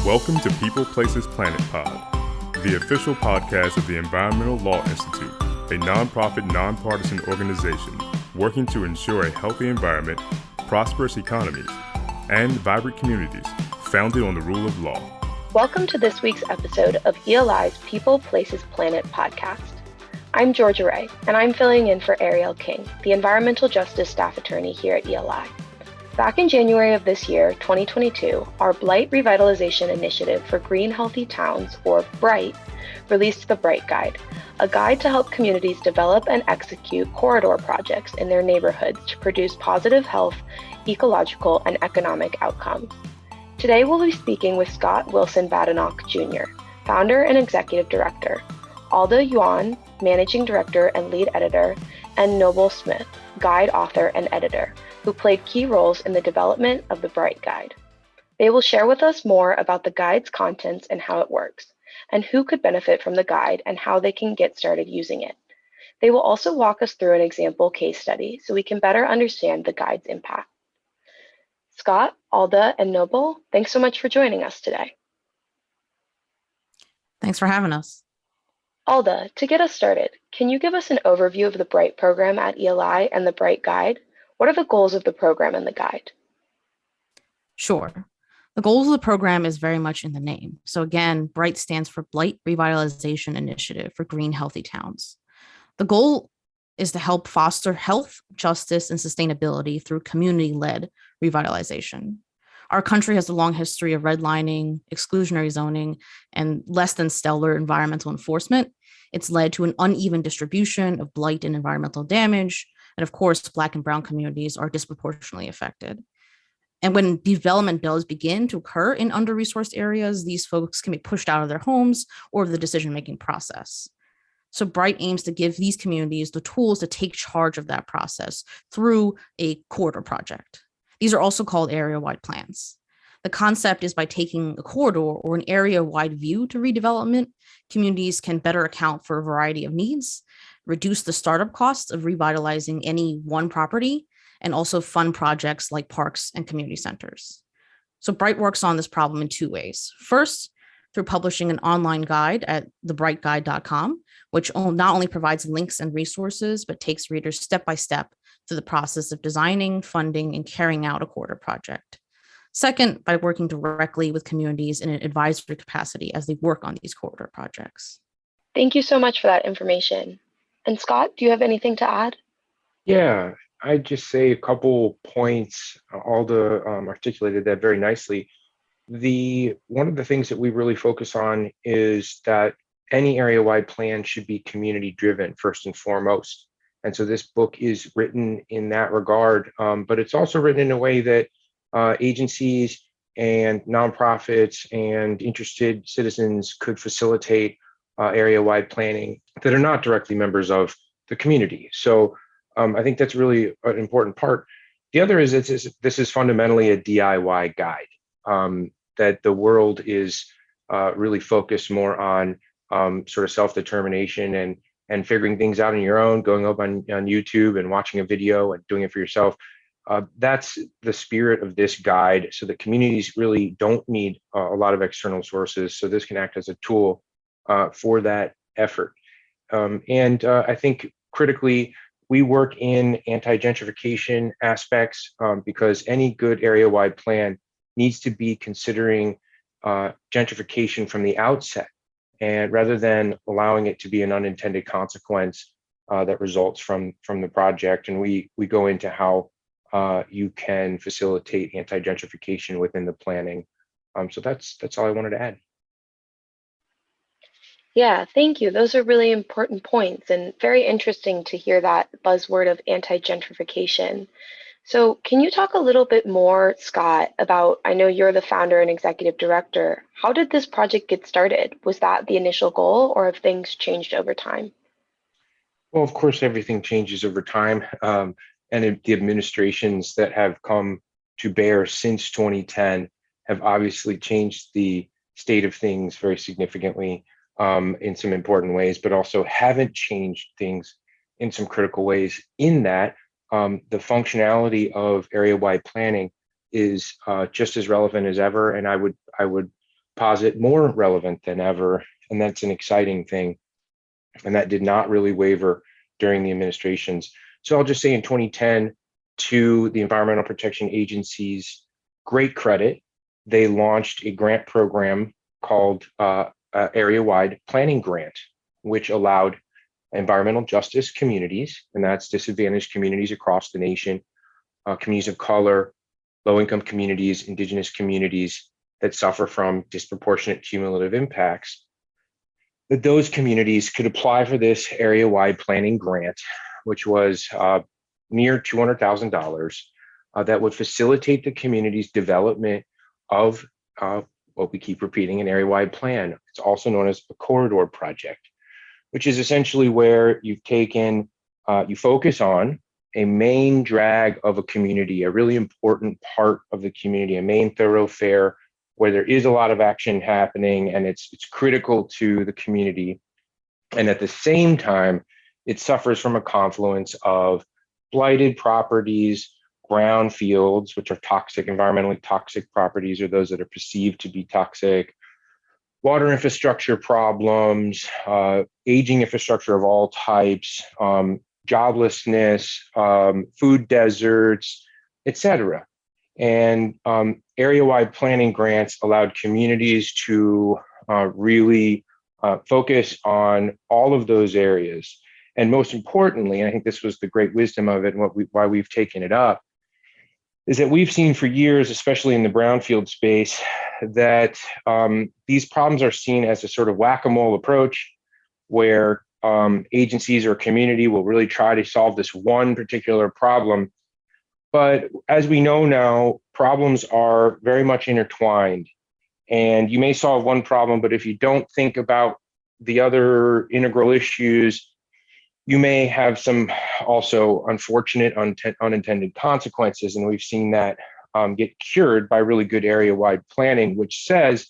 Welcome to People Places Planet Pod, the official podcast of the Environmental Law Institute, a nonprofit, nonpartisan organization working to ensure a healthy environment, prosperous economies, and vibrant communities founded on the rule of law. Welcome to this week's episode of ELI's People Places Planet podcast. I'm Georgia Ray, and I'm filling in for Ariel King, the Environmental Justice Staff Attorney here at ELI. Back in January of this year, 2022, our Blight Revitalization Initiative for Green Healthy Towns, or BRIGHT, released the BRIGHT Guide, a guide to help communities develop and execute corridor projects in their neighborhoods to produce positive health, ecological, and economic outcomes. Today we'll be speaking with Scott Wilson Badenoch Jr., founder and executive director, Alda Yuan, managing director and lead editor, and Noble Smith, guide author and editor, who played key roles in the development of the BRIGHT Guide. They will share with us more about the guide's contents and how it works, and who could benefit from the guide and how they can get started using it. They will also walk us through an example case study so we can better understand the guide's impact. Scott, Alda, and Noble, thanks so much for joining us today. Thanks for having us. Alda, to get us started, can you give us an overview of the BRIGHT program at ELI and the BRIGHT Guide? What are the goals of the program and the guide? Sure. The goals of the program is very much in the name. So again, BRIGHT stands for Blight Revitalization Initiative for Green Healthy Towns. The goal is to help foster health, justice, and sustainability through community-led revitalization. Our country has a long history of redlining, exclusionary zoning, and less than stellar environmental enforcement. It's led to an uneven distribution of blight and environmental damage. And of course, Black and Brown communities are disproportionately affected. And when development does begin to occur in under-resourced areas, these folks can be pushed out of their homes or the decision-making process. So BRIGHT aims to give these communities the tools to take charge of that process through a corridor project. These are also called area-wide plans. The concept is by taking a corridor or an area-wide view to redevelopment, communities can better account for a variety of needs, reduce the startup costs of revitalizing any one property, and also fund projects like parks and community centers. So BRIGHT works on this problem in two ways. First, through publishing an online guide at thebrightguide.com, which not only provides links and resources, but takes readers step by step through the process of designing, funding, and carrying out a corridor project. Second, by working directly with communities in an advisory capacity as they work on these corridor projects. Thank you so much for that information. And Scott, do you have anything to add? Yeah, I'd just say a couple points. Alda articulated that very nicely. One of the things that we really focus on is that any area-wide plan should be community-driven first and foremost. And so this book is written in that regard, but it's also written in a way that agencies and nonprofits and interested citizens could facilitate area-wide planning that are not directly members of the community. So I think that's really an important part. The other is this is fundamentally a DIY guide, that the world is really focused more on sort of self-determination and figuring things out on your own, going up on YouTube and watching a video and doing it for yourself. That's the spirit of this guide, so that communities really don't need a lot of external sources. So this can act as a tool for that effort. I think critically, we work in anti-gentrification aspects because any good area-wide plan needs to be considering gentrification from the outset, and rather than allowing it to be an unintended consequence that results from the project. And we go into how you can facilitate anti-gentrification within the planning. So that's all I wanted to add. Yeah, thank you. Those are really important points and very interesting to hear that buzzword of anti-gentrification. So can you talk a little bit more, Scott, about, I know you're the founder and executive director. How did this project get started? Was that the initial goal, or have things changed over time? Well, of course, everything changes over time. The administrations that have come to bear since 2010 have obviously changed the state of things very significantly in some important ways, but also haven't changed things in some critical ways. In that, the functionality of area-wide planning is just as relevant as ever, and I would posit more relevant than ever. And that's an exciting thing. And that did not really waver during the administrations. So I'll just say in 2010, to the Environmental Protection Agency's great credit, they launched a grant program called Area-Wide Planning Grant, which allowed environmental justice communities, and that's disadvantaged communities across the nation, communities of color, low-income communities, indigenous communities that suffer from disproportionate cumulative impacts, that those communities could apply for this area-wide planning grant, which was near $200,000, that would facilitate the community's development of what we keep repeating, an area-wide plan. It's also known as a corridor project, which is essentially where you've taken, you focus on a main drag of a community, a really important part of the community, a main thoroughfare where there is a lot of action happening and it's critical to the community. And at the same time, it suffers from a confluence of blighted properties, brownfields, which are toxic, environmentally toxic properties, or those that are perceived to be toxic, water infrastructure problems, aging infrastructure of all types, joblessness, food deserts, etc. And area-wide planning grants allowed communities to really focus on all of those areas. And most importantly, and I think this was the great wisdom of it and why we've taken it up, is that we've seen for years, especially in the brownfield space, that these problems are seen as a sort of whack-a-mole approach where agencies or community will really try to solve this one particular problem. But as we know now, problems are very much intertwined. And you may solve one problem, but if you don't think about the other integral issues, you may have some also unfortunate unintended consequences. And we've seen that get cured by really good area-wide planning, which says,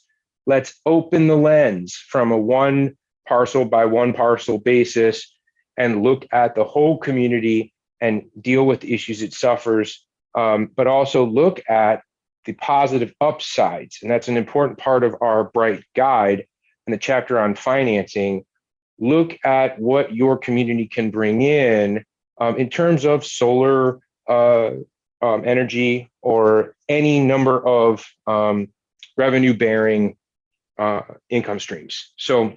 let's open the lens from a one parcel by one parcel basis and look at the whole community and deal with the issues it suffers, but also look at the positive upsides. And that's an important part of our Bright Guide and the chapter on financing. Look at what your community can bring in terms of solar energy or any number of revenue-bearing income streams. So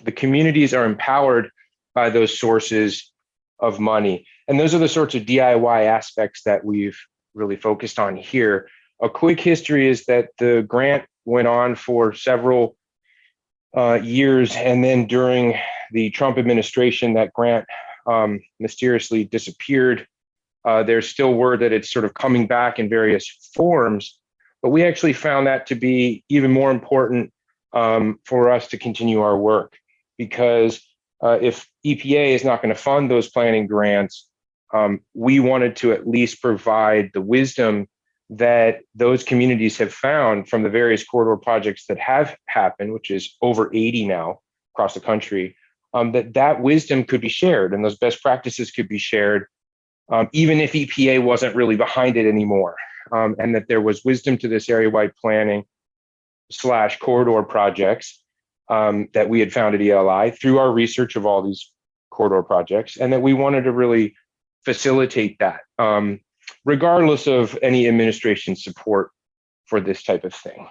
the communities are empowered by those sources of money. And those are the sorts of DIY aspects that we've really focused on here. A quick history is that the grant went on for several years, and then during the Trump administration, that grant mysteriously disappeared. There's still word that it's sort of coming back in various forms, but we actually found that to be even more important for us to continue our work, because if EPA is not going to fund those planning grants, we wanted to at least provide the wisdom that those communities have found from the various corridor projects that have happened, which is over 80 now across the country, that wisdom could be shared and those best practices could be shared, even if EPA wasn't really behind it anymore, and that there was wisdom to this area-wide planning / corridor projects that we had found at ELI through our research of all these corridor projects, and that we wanted to really facilitate that, regardless of any administration support for this type of thing.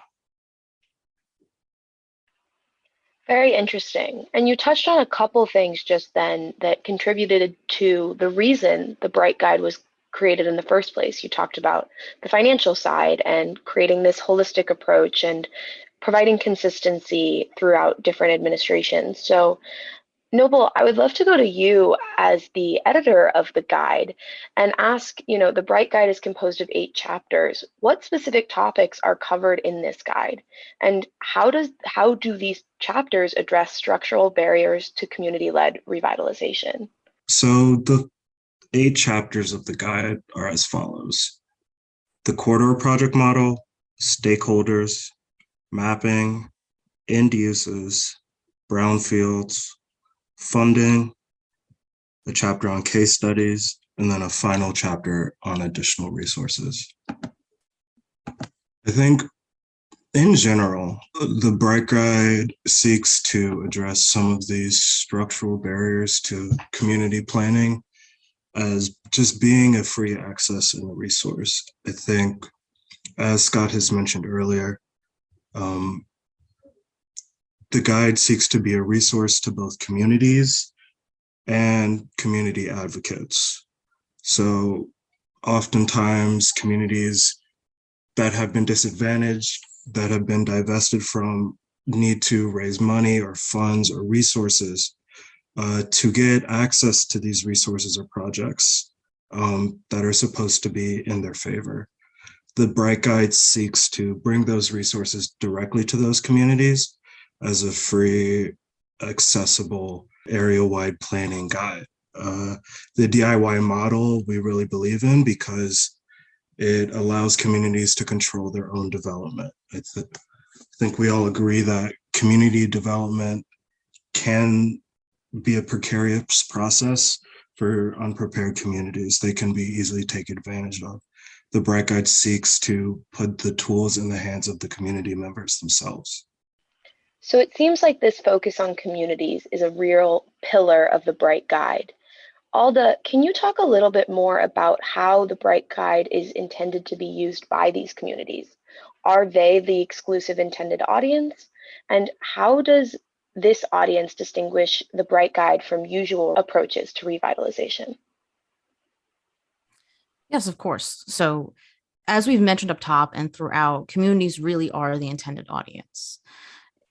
Very interesting. And you touched on a couple things just then that contributed to the reason the Bright Guide was created in the first place. You talked about the financial side and creating this holistic approach and providing consistency throughout different administrations. So Noble, I would love to go to you as the editor of the guide and ask, the Bright Guide is composed of 8 chapters. What specific topics are covered in this guide? And how do these chapters address structural barriers to community-led revitalization? So the 8 chapters of the guide are as follows: the corridor project model, stakeholders, mapping, end uses, brownfields, funding, a chapter on case studies, and then a final chapter on additional resources. I think In general, the Bright Guide seeks to address some of these structural barriers to community planning as just being a free access and a resource. I think, as Scott has mentioned earlier, um, the guide seeks to be a resource to both communities and community advocates. So oftentimes communities that have been disadvantaged, that have been divested from, need to raise money or funds or resources to get access to these resources or projects that are supposed to be in their favor. The Bright Guide seeks to bring those resources directly to those communities as a free, accessible, area-wide planning guide. The DIY model we really believe in because it allows communities to control their own development. I think we all agree that community development can be a precarious process for unprepared communities. They can be easily taken advantage of. The Bright Guide seeks to put the tools in the hands of the community members themselves. So it seems like this focus on communities is a real pillar of the Bright Guide. Alda, can you talk a little bit more about how the Bright Guide is intended to be used by these communities? Are they the exclusive intended audience? And how does this audience distinguish the Bright Guide from usual approaches to revitalization? Yes, of course. So as we've mentioned up top and throughout, communities really are the intended audience.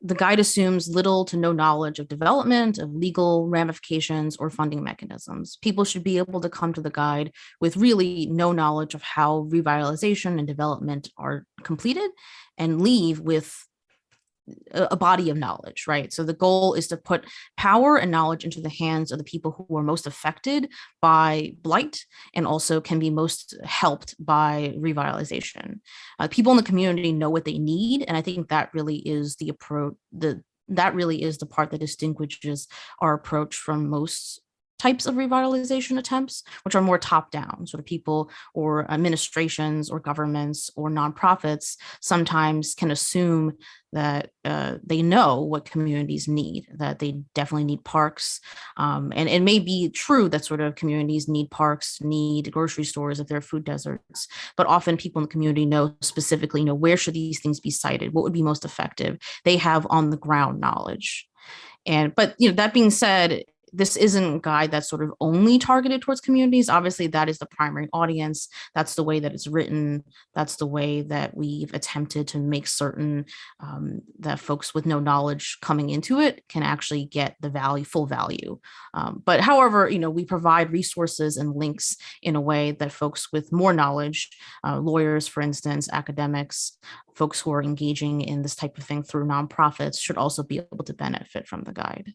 The guide assumes little to no knowledge of development, of legal ramifications, or funding mechanisms. People should be able to come to the guide with really no knowledge of how revitalization and development are completed and leave with a body of knowledge, right? So the goal is to put power and knowledge into the hands of the people who are most affected by blight and also can be most helped by revitalization. People in the community know what they need, and I think that really is the approach. That really is the part that distinguishes our approach from most types of revitalization attempts, which are more top down, sort of people or administrations or governments or nonprofits sometimes can assume that they know what communities need, that they definitely need parks. And it may be true that sort of communities need parks, need grocery stores if they're food deserts, but often people in the community specifically know where should these things be sited, what would be most effective. They have on the ground knowledge. But that being said, this isn't a guide that's sort of only targeted towards communities. Obviously, that is the primary audience. That's the way that it's written. That's the way that we've attempted to make certain that folks with no knowledge coming into it can actually get the full value. But however, we provide resources and links in a way that folks with more knowledge, lawyers, for instance, academics, folks who are engaging in this type of thing through nonprofits should also be able to benefit from the guide.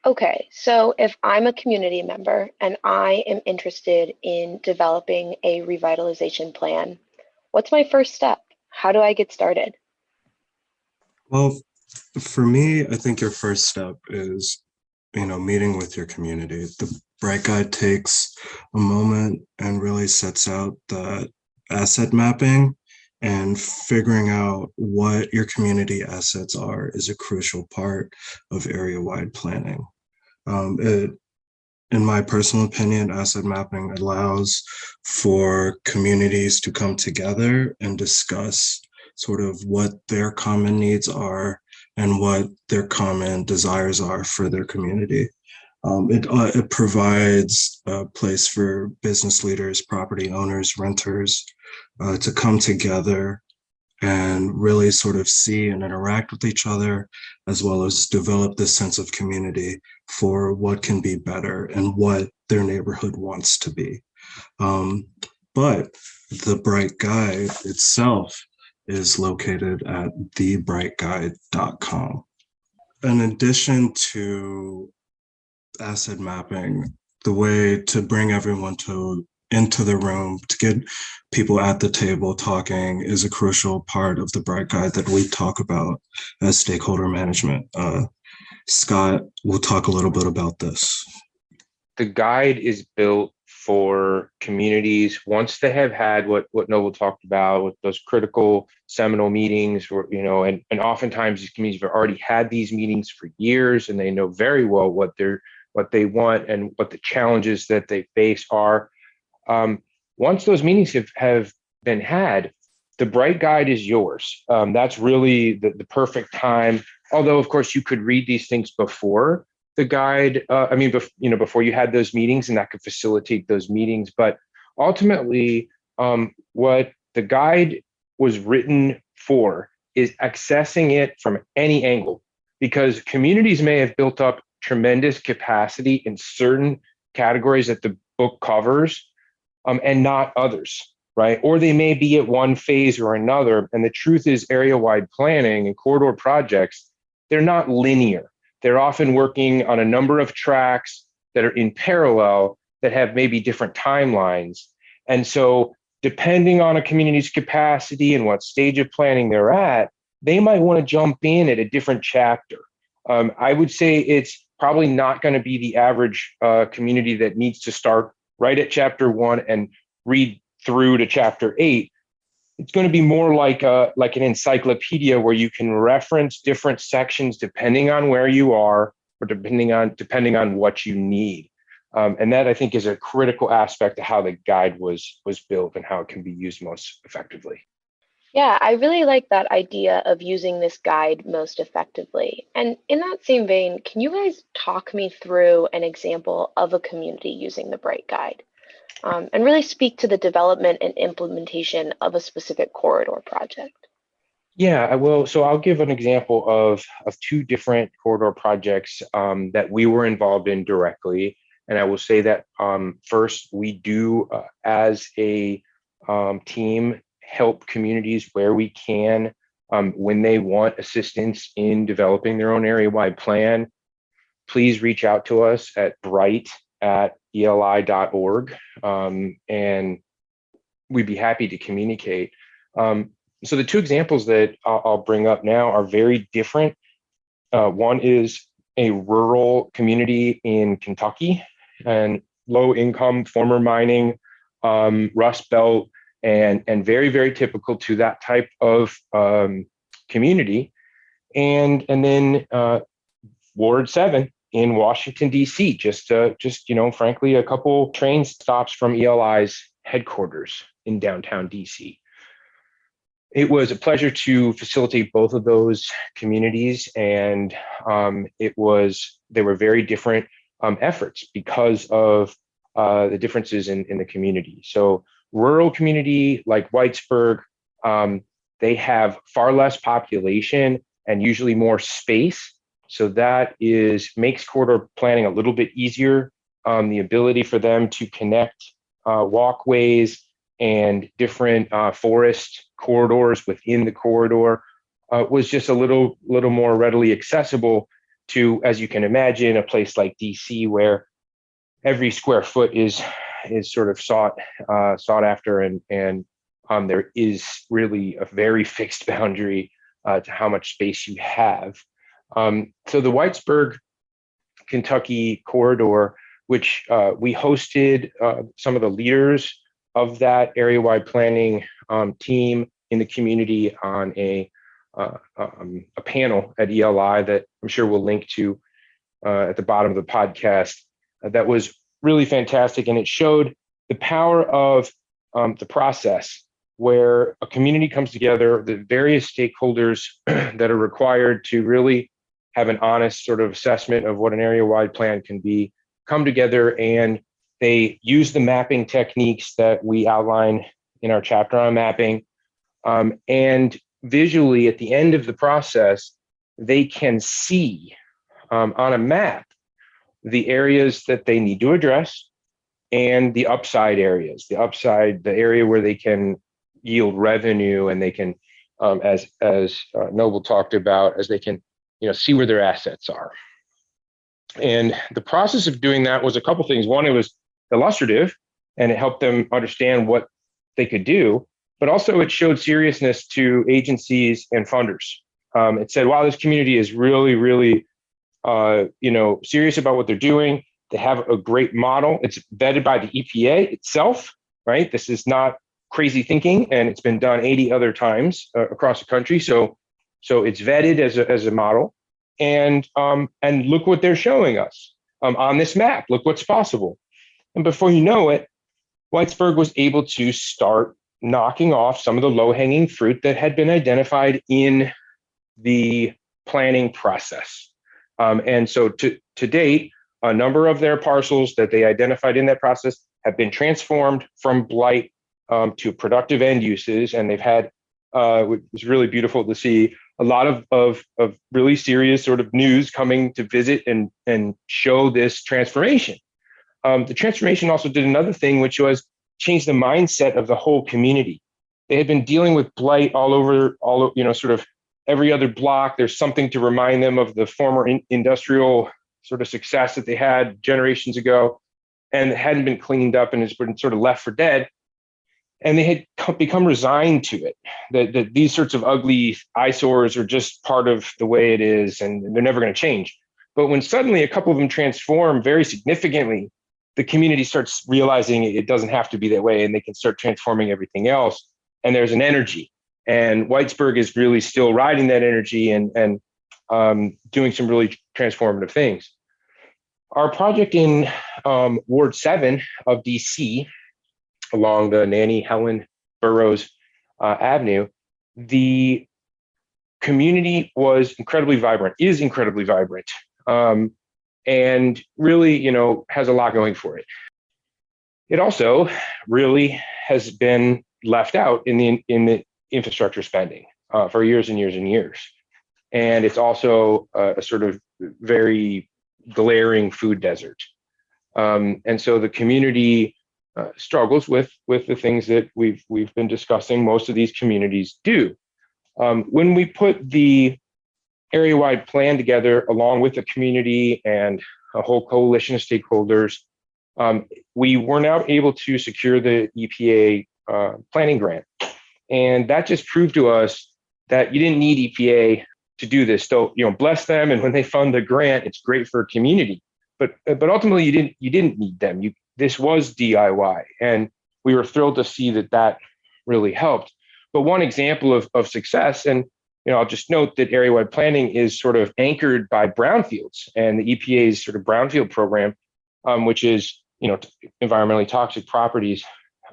Okay, so if I'm a community member and I am interested in developing a revitalization plan, what's my first step? How do I get started? Well, for me, I think your first step is, meeting with your community. The Bright Guide takes a moment and really sets out the asset mapping, and figuring out what your community assets are is a crucial part of area-wide planning. In my personal opinion, asset mapping allows for communities to come together and discuss sort of what their common needs are and what their common desires are for their community. It provides a place for business leaders, property owners, renters to come together and really sort of see and interact with each other, as well as develop this sense of community for what can be better and what their neighborhood wants to be. But the Bright Guide itself is located at thebrightguide.com. In addition to asset mapping, the way to bring everyone into the room, to get people at the table talking, is a crucial part of the Bright Guide that we talk about as stakeholder management. Scott will talk a little bit about this. The guide is built for communities once they have had what Noble talked about with those critical seminal meetings, or and oftentimes these communities have already had these meetings for years, and they know very well what they want and what the challenges that they face are. Once those meetings have been had, the Bright Guide is yours. That's really the perfect time. Although, of course, you could read these things before the guide. Before you had those meetings, and that could facilitate those meetings. But ultimately, what the guide was written for is accessing it from any angle, because communities may have built up tremendous capacity in certain categories that the book covers, and not others, right? Or they may be at one phase or another. And the truth is, area-wide planning and corridor projects, they're not linear. They're often working on a number of tracks that are in parallel that have maybe different timelines. And so depending on a community's capacity and what stage of planning they're at, they might want to jump in at a different chapter. I would say it's probably not going to be the average community that needs to start right at chapter 1 and read through to chapter 8. It's going to be more like an encyclopedia where you can reference different sections depending on where you are, or depending on what you need. And that, I think, is a critical aspect of how the guide was built and how it can be used most effectively. Yeah, I really like that idea of using this guide most effectively. And in that same vein, can you guys talk me through an example of a community using the Bright Guide? And really speak to the development and implementation of a specific corridor project. Yeah, I will. So I'll give an example of two different corridor projects that we were involved in directly. And I will say that first, we do, as a team, help communities where we can when they want assistance in developing their own area-wide plan. Please reach out to us at bright@eli.org, and we'd be happy to communicate. So the two examples that I'll bring up now are very different. One is a rural community in Kentucky, and low income, former mining, Rust Belt, and very, very typical to that type of community. And then Ward 7 in Washington, D.C., just frankly, a couple train stops from ELI's headquarters in downtown D.C. It was a pleasure to facilitate both of those communities, and they were very different efforts because of the differences in the community. So rural community like Whitesburg, they have far less population and usually more space. So that makes corridor planning a little bit easier. The ability for them to connect walkways and different forest corridors within the corridor was just a little more readily accessible to, as you can imagine, a place like DC, where every square foot is sort of sought after, and there is really a very fixed boundary to how much space you have. So the Whitesburg, Kentucky corridor, which we hosted some of the leaders of that area-wide planning team in the community on a panel at ELI that I'm sure we'll link to at the bottom of the podcast. That was really fantastic, and it showed the power of the process, where a community comes together, the various stakeholders that are required to really have an honest sort of assessment of what an area-wide plan can be, come together, and they use the mapping techniques that we outline in our chapter on mapping. And visually, at the end of the process, they can see on a map the areas that they need to address and the upside areas, the area where they can yield revenue, and they can, as Noble talked about, as they can see where their assets are. And the process of doing that was a couple things. One, it was illustrative, and it helped them understand what they could do, but also it showed seriousness to agencies and funders. It said, wow, this community is really, really serious about what they're doing. They have a great model. It's vetted by the EPA itself, right? This is not crazy thinking, and it's been done 80 other times across the country. So it's vetted as a model, and look what they're showing us on this map. Look what's possible. And before you know it, Whitesburg was able to start knocking off some of the low-hanging fruit that had been identified in the planning process. And so to date, a number of their parcels that they identified in that process have been transformed from blight to productive end uses. And they've had, it was really beautiful to see a lot of really serious sort of news coming to visit and show this transformation. The transformation also did another thing, which was change the mindset of the whole community. They had been dealing with blight all over, sort of every other block. There's something to remind them of the former industrial sort of success that they had generations ago, and it hadn't been cleaned up and has been sort of left for dead. And they had become resigned to it, that these sorts of ugly eyesores are just part of the way it is, and they're never going to change. But when suddenly a couple of them transform very significantly, the community starts realizing it doesn't have to be that way, and they can start transforming everything else. And there's an energy, and Whitesburg is really still riding that energy and doing some really transformative things. Our project in Ward 7 of DC, along the Nanny Helen Burroughs Avenue, the community was incredibly vibrant, is incredibly vibrant, and really, has a lot going for it. It also really has been left out in the infrastructure spending for years and years and years. And it's also a sort of very glaring food desert. And so the community struggles with the things that we've been discussing. Most of these communities do. When we put the area-wide plan together along with the community and a whole coalition of stakeholders, we were now able to secure the EPA planning grant. And that just proved to us that you didn't need EPA to do this. So, bless them. And when they fund the grant, it's great for community. But ultimately, you didn't need them. This was DIY, and we were thrilled to see that really helped. But one example of success, and I'll just note that area-wide planning is sort of anchored by brownfields and the EPA's sort of brownfield program, which is environmentally toxic properties.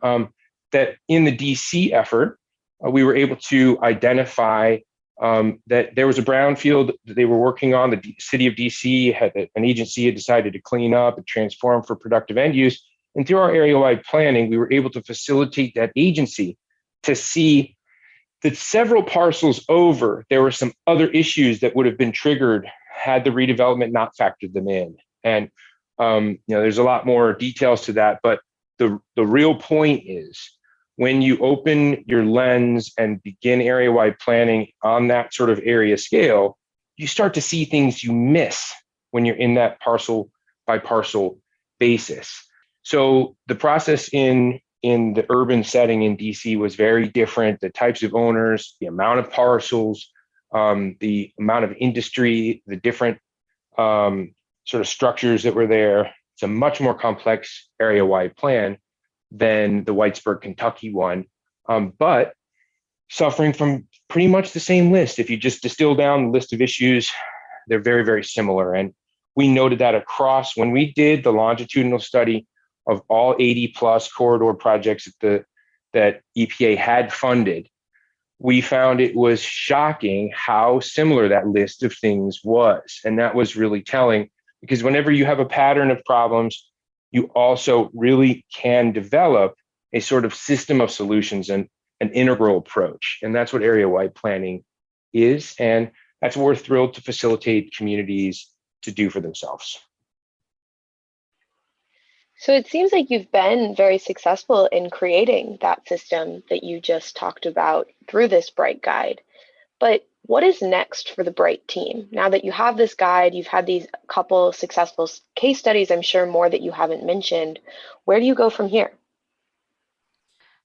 That in the DC effort, we were able to identify that there was a brownfield that they were working on. The city of DC had an agency had decided to clean up and transform for productive end use. And through our area-wide planning, we were able to facilitate that agency to see that several parcels over, there were some other issues that would have been triggered had the redevelopment not factored them in. And there's a lot more details to that, but the real point is, when you open your lens and begin area-wide planning on that sort of area scale, you start to see things you miss when you're in that parcel by parcel basis. So the process in the urban setting in DC was very different. The types of owners, the amount of parcels, the amount of industry, the different sort of structures that were there. It's a much more complex area-wide plan than the Whitesburg, Kentucky one, but suffering from pretty much the same list. If you just distill down the list of issues, they're very, very similar. And we noted that across, when we did the longitudinal study of all 80 plus corridor projects that EPA had funded, we found it was shocking how similar that list of things was. And that was really telling, because whenever you have a pattern of problems, you also really can develop a sort of system of solutions and an integral approach. And that's what area-wide planning is. And that's what we're thrilled to facilitate communities to do for themselves. So it seems like you've been very successful in creating that system that you just talked about through this BRIGHT guide. But what is next for the BRIGHT team? Now that you have this guide, you've had these couple successful case studies, I'm sure more that you haven't mentioned. Where do you go from here?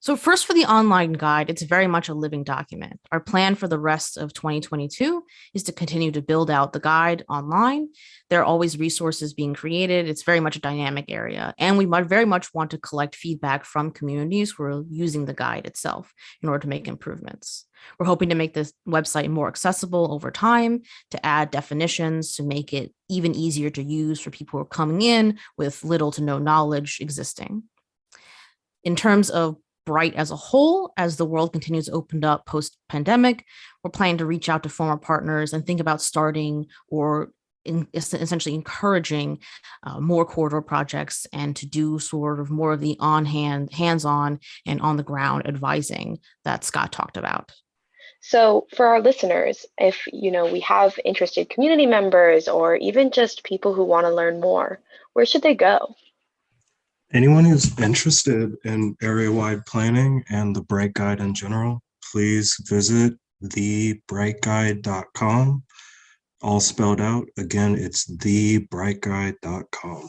So first, for the online guide, it's very much a living document. Our plan for the rest of 2022 is to continue to build out the guide online. There are always resources being created. It's very much a dynamic area. And we might very much want to collect feedback from communities who are using the guide itself in order to make improvements. We're hoping to make this website more accessible over time, to add definitions, to make it even easier to use for people who are coming in with little to no knowledge existing. In terms of Bright as a whole, as the world continues to open up post-pandemic, we're planning to reach out to former partners and think about starting or essentially encouraging more corridor projects, and to do sort of more of the hands-on and on the ground advising that Scott talked about. So for our listeners, if we have interested community members or even just people who want to learn more, where should they go? Anyone who's interested in area-wide planning and the Bright Guide in general, please visit thebrightguide.com, all spelled out. Again, it's thebrightguide.com.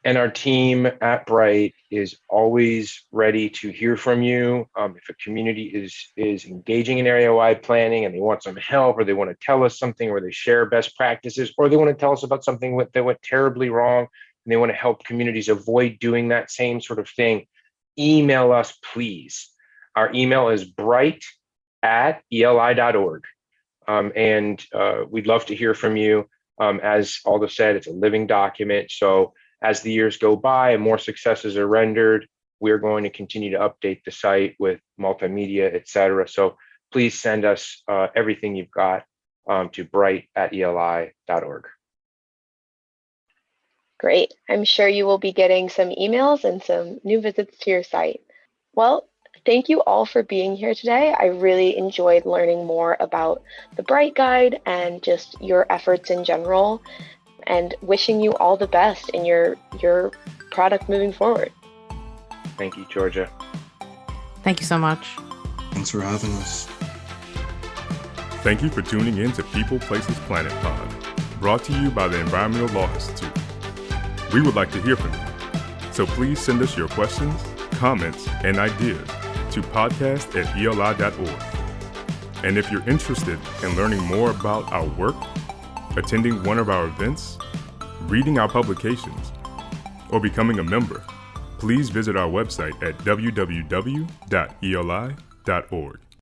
And our team at Bright is always ready to hear from you. If a community is engaging in area-wide planning and they want some help, or they want to tell us something, or they share best practices, or they want to tell us about something that went terribly wrong, and they want to help communities avoid doing that same sort of thing, email us, please. Our email is bright@eli.org. And we'd love to hear from you. As Aldo said, it's a living document. So as the years go by and more successes are rendered, we're going to continue to update the site with multimedia, et cetera. So please send us everything you've got to bright@eli.org. Great. I'm sure you will be getting some emails and some new visits to your site. Well, thank you all for being here today. I really enjoyed learning more about the Bright Guide and just your efforts in general, and wishing you all the best in your product moving forward. Thank you, Georgia. Thank you so much. Thanks for having us. Thank you for tuning in to People, Places, Planet Pod, brought to you by the Environmental Law Institute. We would like to hear from you, so please send us your questions, comments, and ideas to podcast@eli.org. And if you're interested in learning more about our work, attending one of our events, reading our publications, or becoming a member, please visit our website at www.eli.org.